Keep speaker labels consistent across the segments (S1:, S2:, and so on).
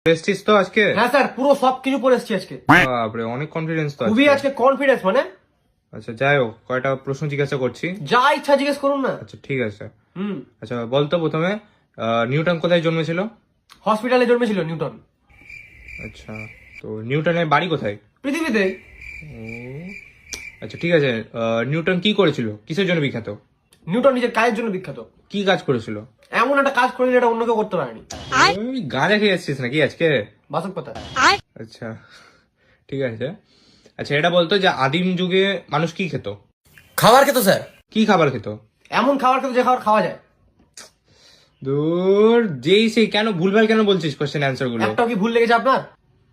S1: এসছিস তো আজকে?
S2: হ্যাঁ স্যার, পুরো সবকিছু পড়ে এসেছি আজকে।
S1: বাপরে, অনেক কনফিডেন্স তো
S2: খুবই আজকে কনফিডেন্স মানে।
S1: আচ্ছা যাই হোক, কয়টা প্রশ্ন জিজ্ঞাসা করছি।
S2: যা ইচ্ছা জিজ্ঞেস করুন না।
S1: আচ্ছা ঠিক আছে।
S2: হুম।
S1: আচ্ছা বলতো প্রথমে, নিউটন কোথায় জন্মেছিল?
S2: হসপিটালে জন্মেছিল নিউটন।
S1: আচ্ছা, তো নিউটনের বাড়ি কোথায়?
S2: পৃথিবীতে।
S1: আচ্ছা ঠিক আছে, নিউটন কি করেছিল, কিসের জন্য বিখ্যাত?
S2: নিউটন নিজের কাজের জন্য বিখ্যাত।
S1: কি কাজ করেছিল?
S2: এমন একটা কাজ করে যেটা অন্য কেউ করতে পারেনি।
S1: ওই গাঁজা খেয়ে এসছিস নাকি আজকে?
S2: বাসক কথা।
S1: আচ্ছা ঠিক আছে। আচ্ছা এটা বলতো যে আদিম যুগে মানুষ কি খেত?
S2: খাবার খেত স্যার।
S1: কি খাবার খেত?
S2: এমন খাবার খেত যে খাবার খাওয়া যায়।
S1: দূর, যেই সেই কেন ভুলভাল কেন বলছিস কোশ্চেন অ্যান্সার গুলো?
S2: একটাও কি ভুল লেগেছে আপনার?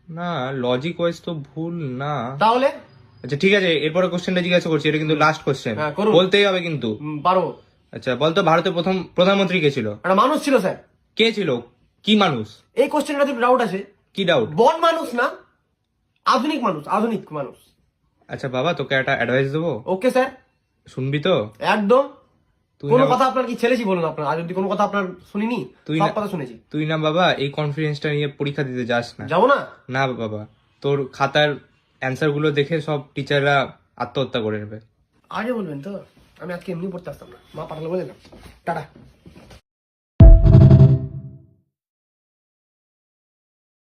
S1: না, লজিক ওয়াইজ তো ভুল না।
S2: তাহলে
S1: আচ্ছা ঠিক আছে, এরপরে কোশ্চেনটা জিজ্ঞাসা করছি, এটা কিন্তু লাস্ট কোশ্চেন,
S2: হ্যাঁ, করুন।
S1: বলতেই হবে কিন্তু।
S2: পারবো।
S1: আচ্ছা বলতো, ভারতের প্রথম প্রধানমন্ত্রী কে ছিল?
S2: একটা মানুষ ছিল স্যার।
S1: কে ছিল? কি মানুষ?
S2: এই কোশ্চেনটা যদি ডাউট আছে।
S1: কি ডাউট?
S2: বন মানুষ না, আধুনিক মানুষ, আধুনিক মানুষ।
S1: আচ্ছা বাবা, তোকে একটা অ্যাডভাইস দেবো,
S2: ওকে স্যার।
S1: শুনবি তো?
S2: একদম।
S1: তুই
S2: কোনো
S1: না,
S2: কথা আপনার কি ছেলেছি বলুন আপনার, আর যদি কোনো কথা আপনার শুনিনি,
S1: তুই
S2: সব
S1: না-
S2: কথা শুনেছি।
S1: তুই না বাবা এই কনফিডেন্সটা নিয়ে পরীক্ষা দিতে যাস না।
S2: যাবো না।
S1: না বাবা, তোর খাতার অ্যান্সার গুলো দেখে সব টিচাররা আত্মহত্যা করে নেবে।
S2: আগে বলবেন তো, আমি আজকে এমনি পড়তে আসতাম না, মা পাঠালো বলে না। টাটা।